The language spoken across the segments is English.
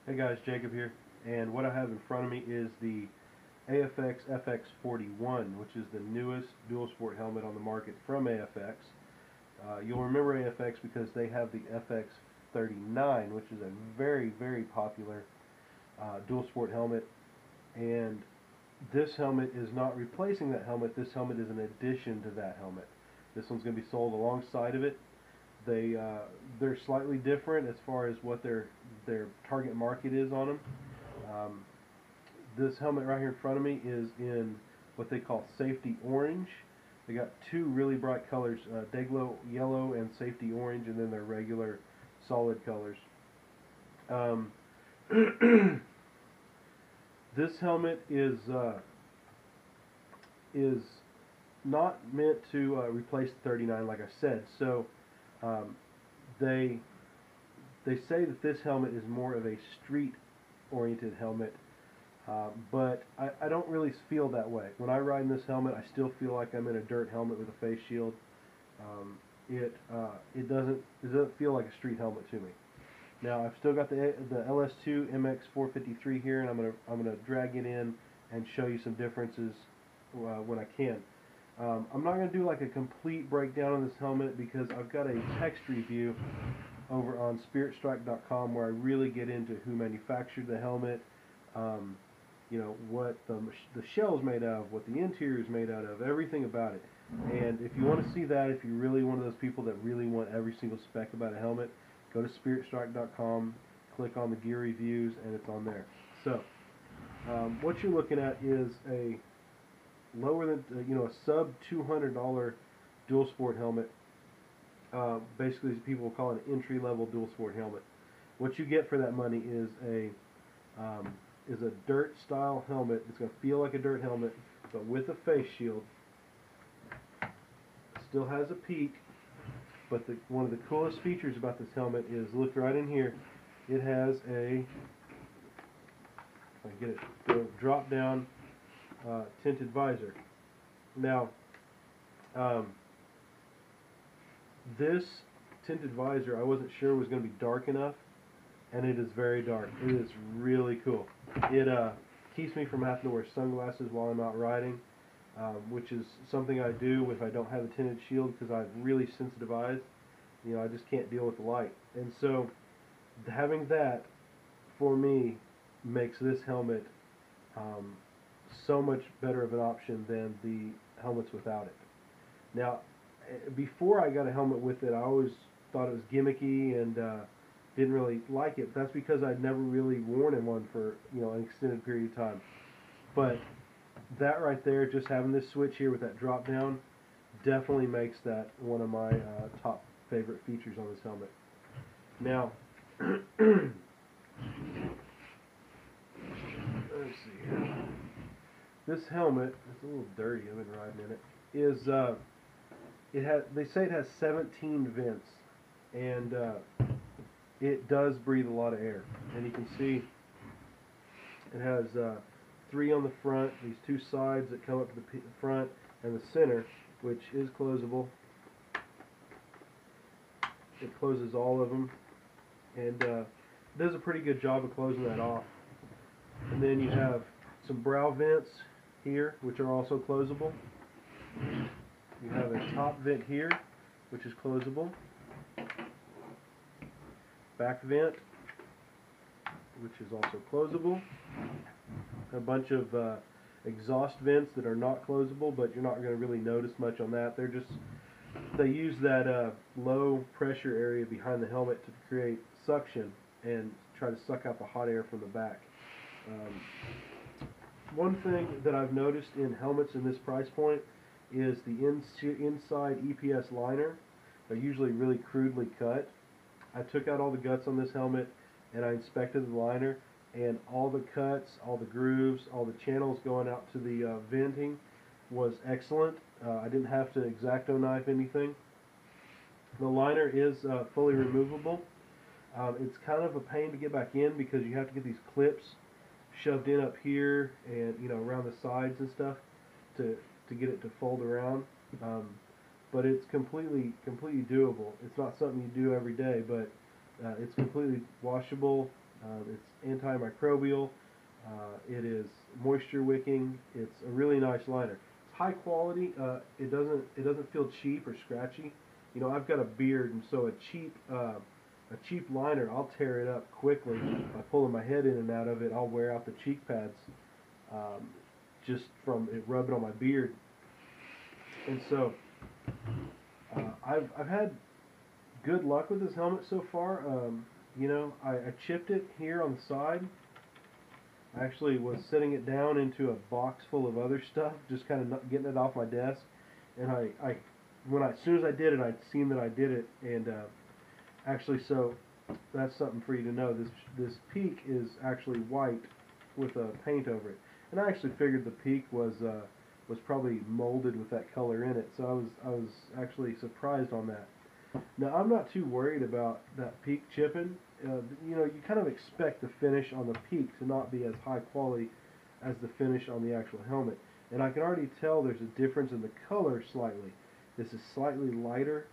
Hey guys, Jacob here, and what I have in front of me is the AFX FX-41, which is the newest dual sport helmet on the market from AFX. You'll remember AFX because they have the FX-39, which is a very, very popular dual sport helmet, and this helmet is not replacing that helmet. This helmet is an addition to that helmet. This one's going to be sold alongside of it. They're slightly different as far as what their target market is on them. This helmet right here in front of me is in what they call safety orange. They got two really bright colors, Dayglow yellow and safety orange, and then their regular solid colors. This helmet is not meant to replace the 39, like I said. So they say that this helmet is more of a street-oriented helmet, but I don't really feel that way. When I ride in this helmet, I still feel like I'm in a dirt helmet with a face shield. It doesn't feel like a street helmet to me. Now I've still got the LS2 MX453 here, and I'm gonna drag it in and show you some differences when I can. I'm not going to do like a complete breakdown on this helmet because I've got a text review over on spiritstrike.com where I really get into who manufactured the helmet, you know, what the shell's made out of, what the interior is made out of, everything about it. And if you want to see that, if you're really one of those people that really want every single spec about a helmet, go to spiritstrike.com, click on the gear reviews, and it's on there. So what you're looking at is a lower than a sub $200 dual sport helmet. Basically, people call it an entry level dual sport helmet. What you get for that money is a dirt style helmet. It's going to feel like a dirt helmet, but with a face shield. Still has a peak, but one of the coolest features about this helmet is, look right in here. It has a, if I get it, drop down tinted visor. Now, this tinted visor I wasn't sure was going to be dark enough, and it is very dark. It is really cool. It keeps me from having to wear sunglasses while I'm out riding, which is something I do if I don't have a tinted shield because I have really sensitive eyes. You know, I just can't deal with the light. And so having that, for me, makes this helmet so much better of an option than the helmets without it. Now, before I got a helmet with it, I always thought it was gimmicky and didn't really like it. That's because I'd never really worn in one for an extended period of time. But that right there, just having this switch here with that drop down, definitely makes that one of my top favorite features on this helmet. Now, let's see here. This helmet, it's a little dirty, I've been riding in it, is, they say it has 17 vents, and it does breathe a lot of air. And you can see it has 3 on the front, these 2 sides that come up to the front, and the center, which is closable. It closes all of them, and does a pretty good job of closing that off. And then you have some brow vents here, which are also closable. You have a top vent here, which is closable. Back vent, which is also closable. A bunch of exhaust vents that are not closable, but you're not going to really notice much on that. They use that low pressure area behind the helmet to create suction and try to suck out the hot air from the back. One thing that I've noticed in helmets in this price point is the inside EPS liner. They're usually really crudely cut. I took out all the guts on this helmet and I inspected the liner, and all the cuts, all the grooves, all the channels going out to the venting was excellent. I didn't have to X-Acto knife anything. The liner is fully removable. It's kind of a pain to get back in because you have to get these clips shoved in up here and around the sides and stuff to get it to fold around. But it's completely doable. It's not something you do every day, but it's completely washable. It's antimicrobial. It is moisture wicking. It's a really nice liner. It's high quality. It doesn't feel cheap or scratchy. You know, I've got a beard, and so a cheap liner, I'll tear it up quickly by pulling my head in and out of it. I'll wear out the cheek pads just from it rubbing on my beard. And so I've had good luck with this helmet so far. You know, I chipped it here on the side. I actually was setting it down into a box full of other stuff, just kind of getting it off my desk. And as soon as I did it, I'd seen that I did it, and actually, so that's something for you to know. This Peak is actually white with a paint over it, and I actually figured the Peak was probably molded with that color in it. So I was actually surprised on that. Now I'm not too worried about that Peak chipping. You know, you kind of expect the finish on the Peak to not be as high quality as the finish on the actual helmet, and I can already tell there's a difference in the color slightly. This is slightly lighter,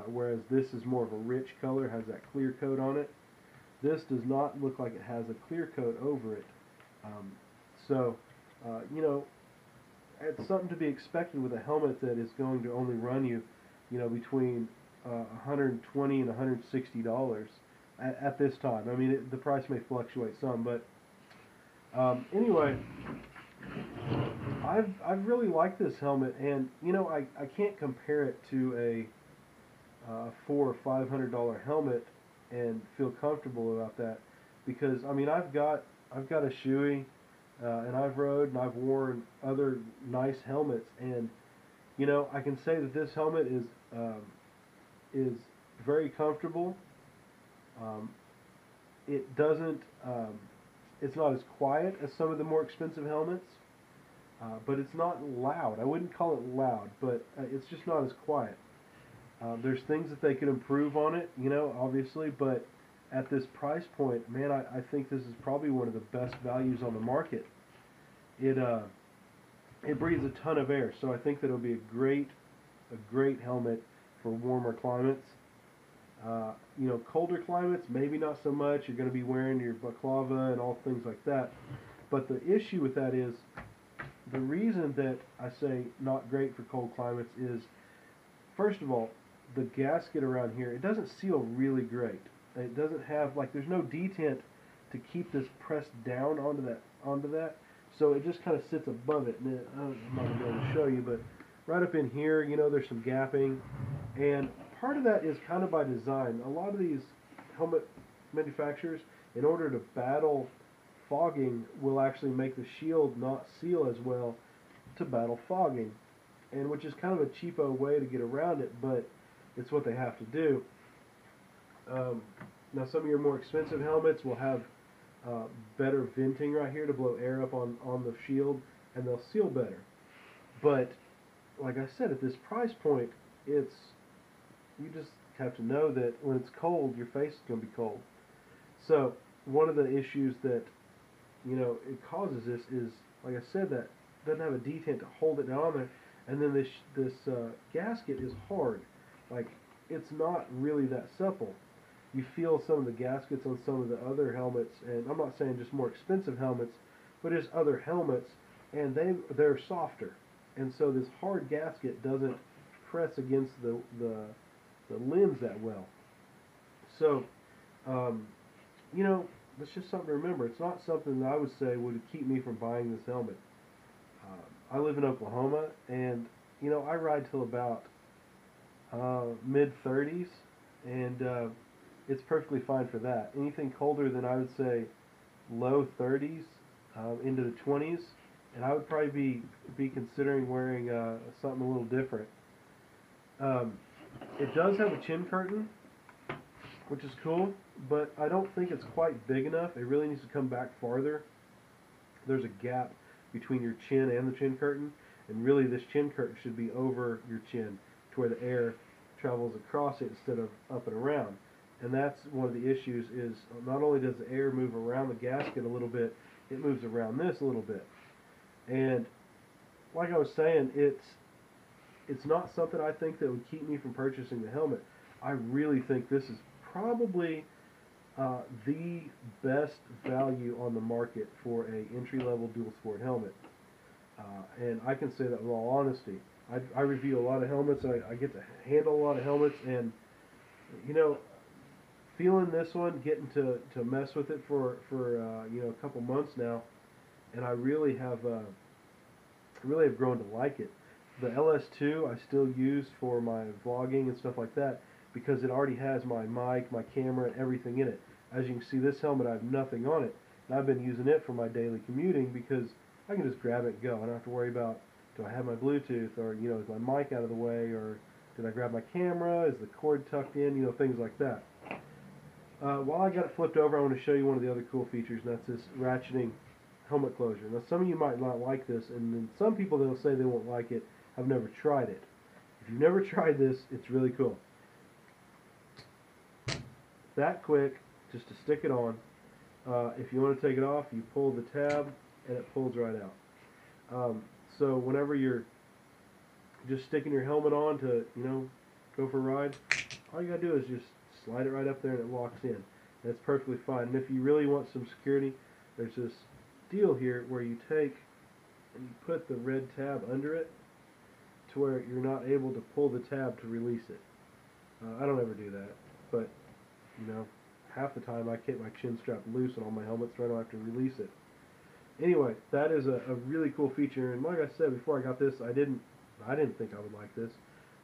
whereas this is more of a rich color, has that clear coat on it. This does not look like it has a clear coat over it. So, you know, it's something to be expected with a helmet that is going to only run you, you know, between $120 and $160 at this time. I mean, the price may fluctuate some, but anyway, I've really liked this helmet, and you know, I can't compare it to a $400 or $500 helmet and feel comfortable about that, because I mean, I've got a Shoei, and I've rode and I've worn other nice helmets, and you know, I can say that this helmet is very comfortable. It doesn't it's not as quiet as some of the more expensive helmets, but it's not loud. I wouldn't call it loud, but it's just not as quiet. There's things that they could improve on it, you know, obviously, but at this price point, man, I think this is probably one of the best values on the market. It breathes a ton of air, so I think that it'll be a great helmet for warmer climates. You know, colder climates, maybe not so much. You're going to be wearing your baklava and all things like that. But the issue with that is, the reason that I say not great for cold climates is, first of all, the gasket around here, it doesn't seal really great. It doesn't have, like, there's no detent to keep this pressed down onto that. So it just kind of sits above it. And I'm not going to be able to show you, but right up in here, you know, there's some gapping. And part of that is kind of by design. A lot of these helmet manufacturers, in order to battle fogging, will actually make the shield not seal as well to battle fogging, and which is kind of a cheapo way to get around it, but it's what they have to do. Now some of your more expensive helmets will have better venting right here to blow air up on the shield, and they'll seal better. But like I said, at this price point, you just have to know that when it's cold, your face is going to be cold. So one of the issues that, you know, it causes this is, like I said, that doesn't have a detent to hold it down there, and then this gasket is hard. Like, it's not really that supple. You feel some of the gaskets on some of the other helmets, and I'm not saying just more expensive helmets, but just other helmets, and they're softer, and so this hard gasket doesn't press against the lens that well. So, you know, that's just something to remember. It's not something that I would say would keep me from buying this helmet. I live in Oklahoma, and you know, I ride till about mid-30s, and it's perfectly fine for that. Anything colder than, I would say, low 30s into the 20s, and I would probably be considering wearing something a little different. It does have a chin curtain, which is cool, but I don't think it's quite big enough. It really needs to come back farther. There's a gap between your chin and the chin curtain, and really this chin curtain should be over your chin to where the air travels across it instead of up and around. And that's one of the issues, is not only does the air move around the gasket a little bit, it moves around this a little bit. And like I was saying, it's not something I think that would keep me from purchasing the helmet. I really think this is probably the best value on the market for a entry-level dual sport helmet. And I can say that with all honesty. I review a lot of helmets. I get to handle a lot of helmets, and you know, feeling this one, getting to mess with it for you know, a couple months now, and I really have grown to like it. The LS2 I still use for my vlogging and stuff like that because it already has my mic, my camera, and everything in it. As you can see, this helmet, I have nothing on it, and I've been using it for my daily commuting because I can just grab it and go. I don't have to worry about, do I have my Bluetooth, or you know, is my mic out of the way, or did I grab my camera, is the cord tucked in, you know, things like that. While I got it flipped over, I want to show you one of the other cool features, and that's this ratcheting helmet closure. Now, some of you might not like this, and then some people that will say they won't like it have never tried it. If you've never tried this, it's really cool. That quick, just to stick it on. If you want to take it off, you pull the tab, and it pulls right out. So whenever you're just sticking your helmet on to, you know, go for a ride, all you gotta do is just slide it right up there and it locks in. That's perfectly fine. And if you really want some security, there's this deal here where you take and you put the red tab under it to where you're not able to pull the tab to release it. I don't ever do that, but you know, half the time I keep my chin strap loose on all my helmets so I don't have to release it. Anyway, that is a really cool feature, and like I said before I got this, I didn't think I would like this,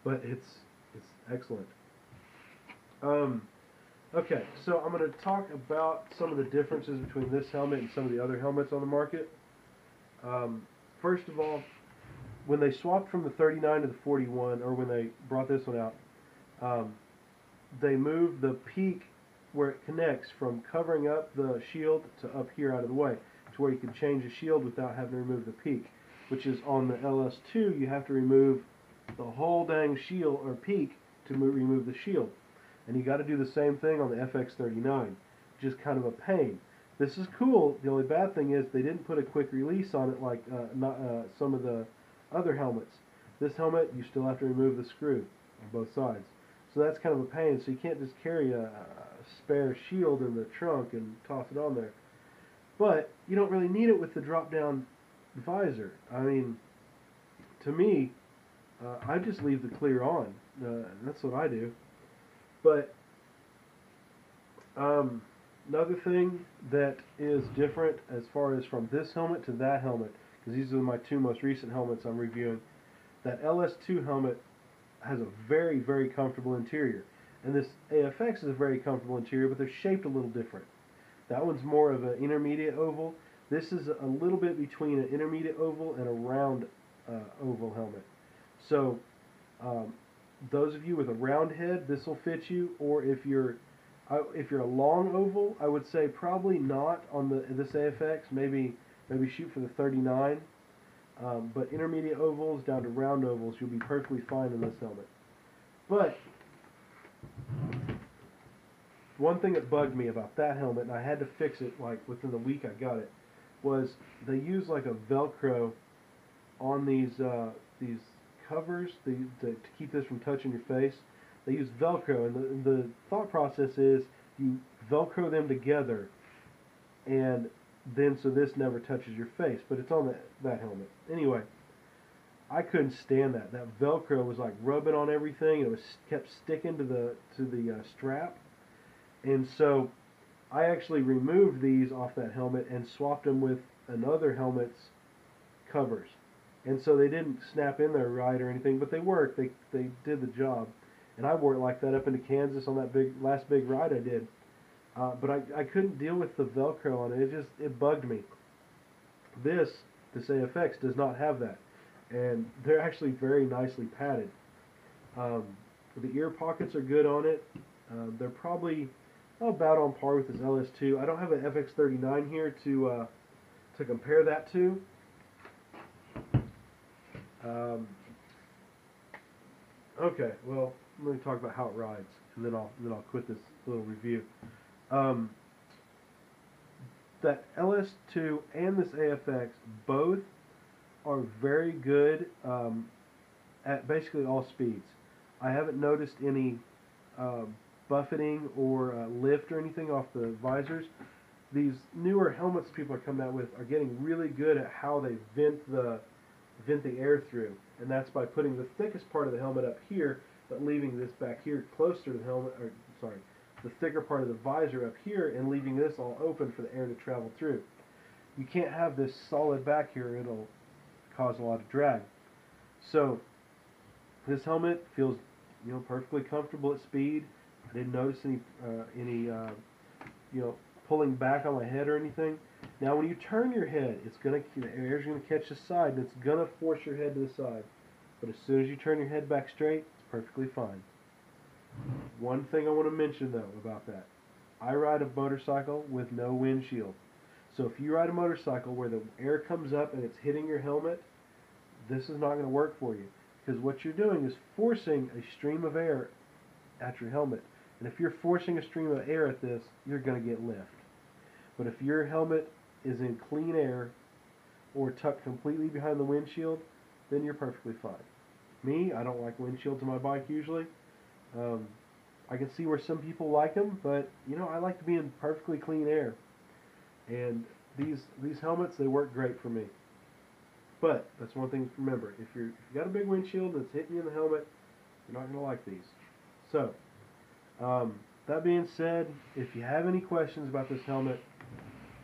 but it's excellent. Okay, so I'm going to talk about some of the differences between this helmet and some of the other helmets on the market. First of all, when they swapped from the 39 to the 41, or when they brought this one out, they moved the peak where it connects from covering up the shield to up here out of the way, to where you can change the shield without having to remove the peak, which is on the LS2 you have to remove the whole dang shield or peak to remove the shield. And you got to do the same thing on the FX39, which is kind of a pain. This is cool. The only bad thing is they didn't put a quick release on it like some of the other helmets. This helmet, you still have to remove the screw on both sides. So that's kind of a pain. So you can't just carry a spare shield in the trunk and toss it on there. But you don't really need it with the drop-down visor. I mean, to me, I just leave the clear on. That's what I do. But another thing that is different as far as from this helmet to that helmet, because these are my two most recent helmets I'm reviewing, that LS2 helmet has a very, very comfortable interior. And this AFX is a very comfortable interior, but they're shaped a little different. That one's more of an intermediate oval. This is a little bit between an intermediate oval and a round oval helmet. So those of you with a round head, this will fit you. Or if you're a long oval, I would say probably not on this AFX. Maybe shoot for the 39. But intermediate ovals down to round ovals, you'll be perfectly fine in this helmet. But one thing that bugged me about that helmet, and I had to fix it like within the week I got it, was they use like a Velcro on these covers to keep this from touching your face. They use Velcro, and the thought process is you Velcro them together, and then so this never touches your face. But it's on that helmet. Anyway, I couldn't stand that. That Velcro was like rubbing on everything. It was kept sticking to the strap. And so I actually removed these off that helmet and swapped them with another helmet's covers. And so they didn't snap in there right or anything, but they worked. They did the job. And I wore it like that up into Kansas on that last big ride I did. But I couldn't deal with the Velcro on it. It bugged me. This AFX does not have that. And they're actually very nicely padded. The ear pockets are good on it. They're probably about on par with this LS2. I don't have an FX39 here to compare that to. Okay, well, I'm going to talk about how it rides, and then I'll quit this little review. That LS2 and this AFX both are very good at basically all speeds. I haven't noticed any buffeting or lift or anything off the visors. These newer helmets people are coming out with are getting really good at how they vent the air through, and that's by putting the thickest part of the helmet up here, but leaving this back here closer to the helmet, or sorry, the thicker part of the visor up here, and leaving this all open for the air to travel through. You can't have this solid back here; it'll cause a lot of drag. So this helmet feels, perfectly comfortable at speed. I didn't notice any pulling back on my head or anything. Now when you turn your head, the air's gonna catch the side, and it's gonna force your head to the side. But as soon as you turn your head back straight, it's perfectly fine. One thing I want to mention though about that, I ride a motorcycle with no windshield. So if you ride a motorcycle where the air comes up and it's hitting your helmet, this is not going to work for you, because what you're doing is forcing a stream of air at your helmet. And if you're forcing a stream of air at this, you're going to get lift. But if your helmet is in clean air or tucked completely behind the windshield, then you're perfectly fine. Me, I don't like windshields on my bike usually. I can see where some people like them, but I like to be in perfectly clean air. And these helmets, they work great for me. But that's one thing to remember: if you got a big windshield that's hitting you in the helmet, you're not going to like these. So that being said, if you have any questions about this helmet,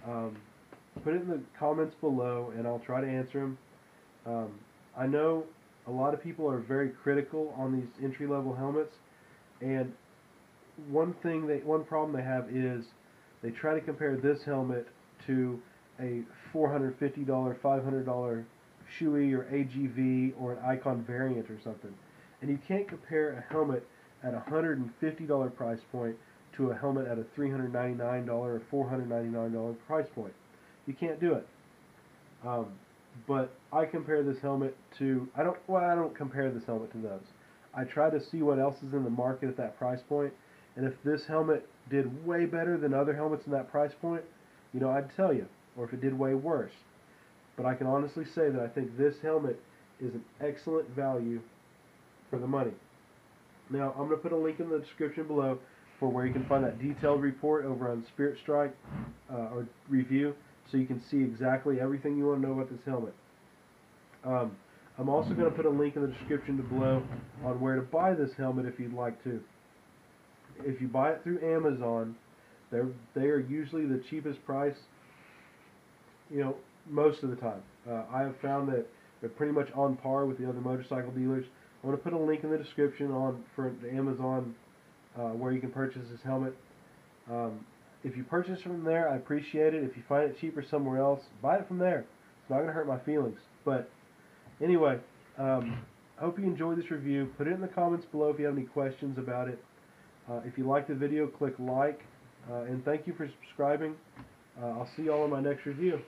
put it in the comments below, and I'll try to answer them. I know a lot of people are very critical on these entry-level helmets, and one problem they have is they try to compare this helmet to a $450, $500 Shoei or AGV or an Icon variant or something. And you can't compare a helmet at a $150 price point to a helmet at a $399 or $499 price point. You can't do it. But I compare this helmet to, I don't compare this helmet to those. I try to see what else is in the market at that price point, and if this helmet did way better than other helmets in that price point, I'd tell you, or if it did way worse. But I can honestly say that I think this helmet is an excellent value for the money. Now, I'm going to put a link in the description below for where you can find that detailed report over on Spirit Strike or review, so you can see exactly everything you want to know about this helmet. I'm also going to put a link in the description below on where to buy this helmet if you'd like to. If you buy it through Amazon, they are usually the cheapest price, most of the time. I have found that they're pretty much on par with the other motorcycle dealers. I'm going to put a link in the description for the Amazon where you can purchase this helmet. If you purchase from there, I appreciate it. If you find it cheaper somewhere else, buy it from there. It's not going to hurt my feelings. But anyway, I hope you enjoyed this review. Put it in the comments below if you have any questions about it. If you liked the video, click like. And thank you for subscribing. I'll see you all in my next review.